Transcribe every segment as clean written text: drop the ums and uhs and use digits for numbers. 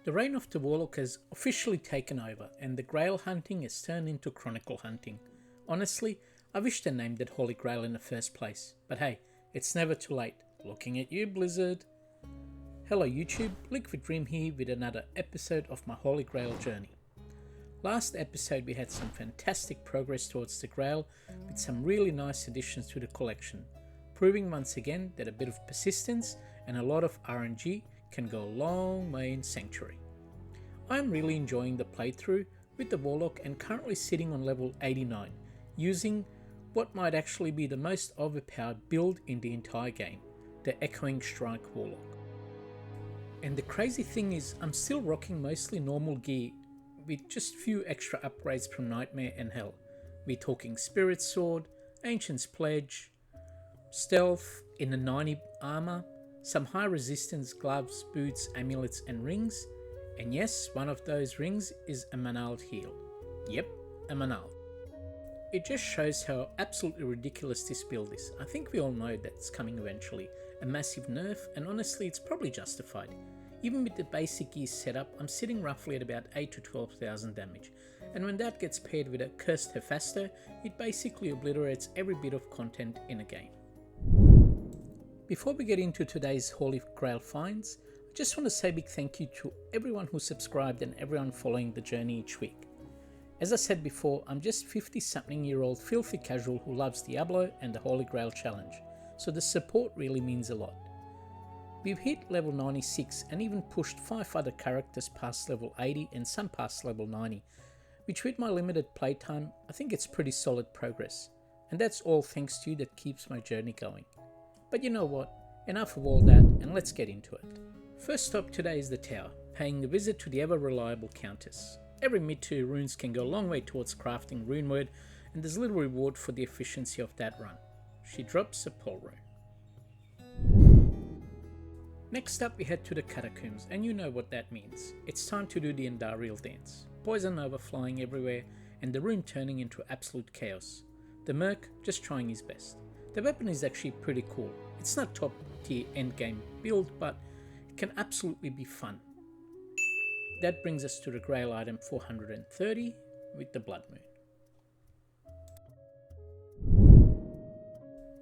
The reign of the Warlock has officially taken over and the Grail hunting has turned into Chronicle hunting. Honestly, I wish they named it Holy Grail in the first place, but hey, it's never too late. Looking at you, Blizzard. Hello YouTube, Liquid Dream here with another episode of my Holy Grail journey. Last episode we had some fantastic progress towards the Grail with some really nice additions to the collection, proving once again that a bit of persistence and a lot of RNG can go a long way in Sanctuary. I'm really enjoying the playthrough with the Warlock and currently sitting on level 89, using what might actually be the most overpowered build in the entire game, the Echoing Strike Warlock. And the crazy thing is, I'm still rocking mostly normal gear with just few extra upgrades from Nightmare and Hell. We're talking Spirit Sword, Ancient's Pledge, Stealth in a 90 armor, some high resistance gloves, boots, amulets and rings, and yes, one of those rings is a Manald heal. Yep, a Manald. It just shows how absolutely ridiculous this build is. I think we all know that's coming eventually, a massive nerf, and honestly it's probably justified. Even with the basic gear setup, I'm sitting roughly at about 8 to 12,000 damage, and when that gets paired with a Cursed Hephaestus, it basically obliterates every bit of content in a game. Before we get into today's Holy Grail finds, I just want to say a big thank you to everyone who subscribed and everyone following the journey each week. As I said before, I'm just 50-something-year-old filthy casual who loves Diablo and the Holy Grail challenge, so the support really means a lot. We've hit level 96 and even pushed 5 other characters past level 80 and some past level 90, which with my limited playtime, I think it's pretty solid progress. And that's all thanks to you that keeps my journey going. But you know what, enough of all that and let's get into it. First stop today is the tower, paying a visit to the ever reliable Countess. Every mid-tier runes can go a long way towards crafting rune word, and there's little reward for the efficiency of that run. She drops a pole rune. Next up we head to the catacombs, and you know what that means. It's time to do the Endariel dance. Poison Nova flying everywhere and the rune turning into absolute chaos. The Merc just trying his best. The weapon is actually pretty cool. It's not top tier endgame build, but it can absolutely be fun. That brings us to the Grail item 430 with the Blood Moon.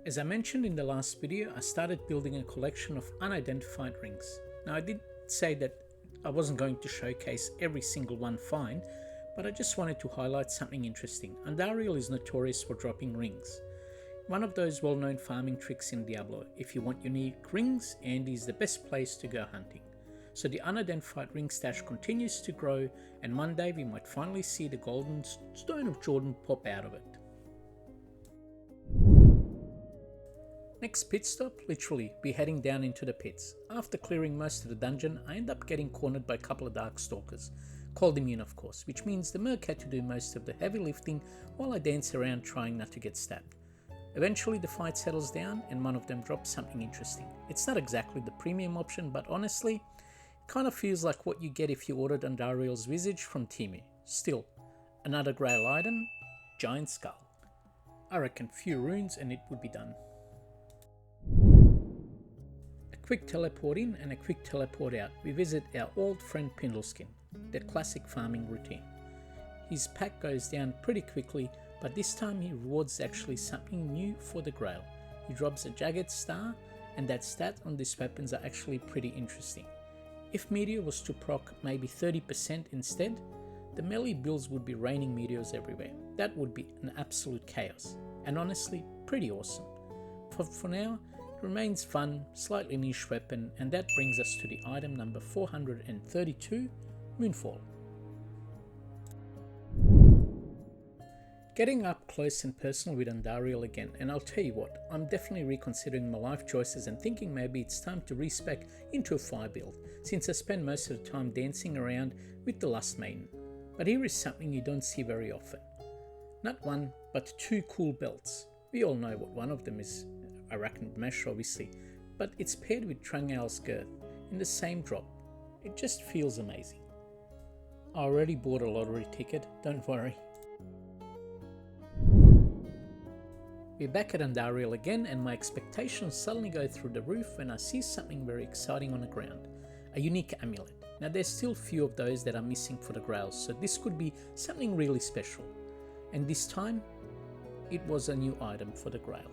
As I mentioned in the last video, I started building a collection of unidentified rings. Now I did say that I wasn't going to showcase every single one find, but I just wanted to highlight something interesting. Endariel is notorious for dropping rings. One of those well-known farming tricks in Diablo. If you want unique rings, Andy is the best place to go hunting. So the unidentified ring stash continues to grow, and one day we might finally see the golden stone of Jordan pop out of it. Next pit stop, literally, we're heading down into the pits. After clearing most of the dungeon, I end up getting cornered by a couple of Darkstalkers. Cold immune of course, which means the Merc had to do most of the heavy lifting while I dance around trying not to get stabbed. Eventually the fight settles down and one of them drops something interesting. It's not exactly the premium option, but honestly, it kind of feels like what you get if you ordered Endariel's Visage from Temu. Still, another Grail item, Giant Skull. I reckon few runes and it would be done. A quick teleport in and a quick teleport out. We visit our old friend Pindleskin, the classic farming routine. His pack goes down pretty quickly, but this time he rewards actually something new for the Grail. He drops a Jagged Star, and that stat on these weapons are actually pretty interesting. If Meteor was to proc maybe 30% instead, the melee builds would be raining meteors everywhere. That would be an absolute chaos, and honestly pretty awesome. For now, it remains fun, slightly niche weapon, and that brings us to the item number 432, Moonfall. Getting up close and personal with Endariel again, and I'll tell you what, I'm definitely reconsidering my life choices and thinking maybe it's time to respec into a fire build, since I spend most of the time dancing around with the Lust Maiden. But here is something you don't see very often. Not one, but 2 cool belts. We all know what one of them is, Arachnid Mesh obviously, but it's paired with Trungal's Girth in the same drop. It just feels amazing. I already bought a lottery ticket, don't worry. We're back at Endariel again, and my expectations suddenly go through the roof when I see something very exciting on the ground. A unique amulet. Now there's still few of those that are missing for the Grails, so this could be something really special. And this time, it was a new item for the Grail.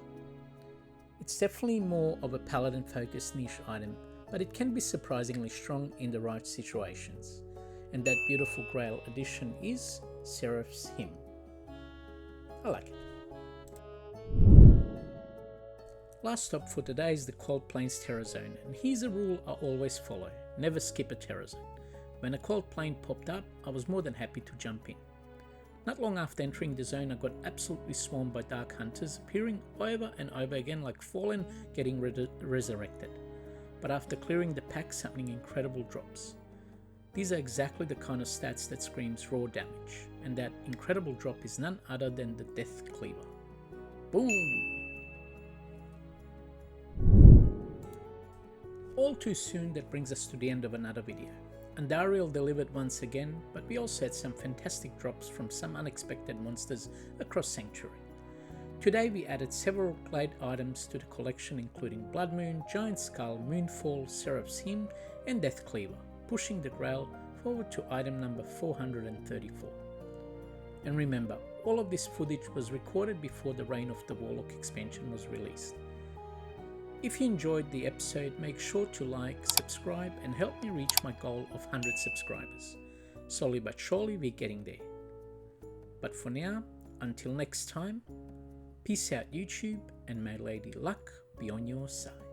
It's definitely more of a paladin focused niche item, but it can be surprisingly strong in the right situations. And that beautiful Grail addition is Seraph's Hymn. I like it. Last stop for today is the Cold Plains Terror Zone, and here's a rule I always follow: never skip a terror zone. When a Cold Plain popped up, I was more than happy to jump in. Not long after entering the zone, I got absolutely swarmed by Dark Hunters, appearing over and over again like Fallen getting resurrected. But after clearing the pack, something incredible drops. These are exactly the kind of stats that screams raw damage, and that incredible drop is none other than the Death Cleaver. Boom! All too soon, that brings us to the end of another video. Andariel delivered once again, but we also had some fantastic drops from some unexpected monsters across Sanctuary. Today we added several Glade items to the collection, including Blood Moon, Giant Skull, Moonfall, Seraph's Hymn and Death Cleaver, pushing the Grail forward to item number 434. And remember, all of this footage was recorded before the Reign of the Warlock expansion was released. If you enjoyed the episode, make sure to like, subscribe and help me reach my goal of 100 subscribers. Slowly but surely we're getting there. But for now, until next time, peace out YouTube, and may Lady Luck be on your side.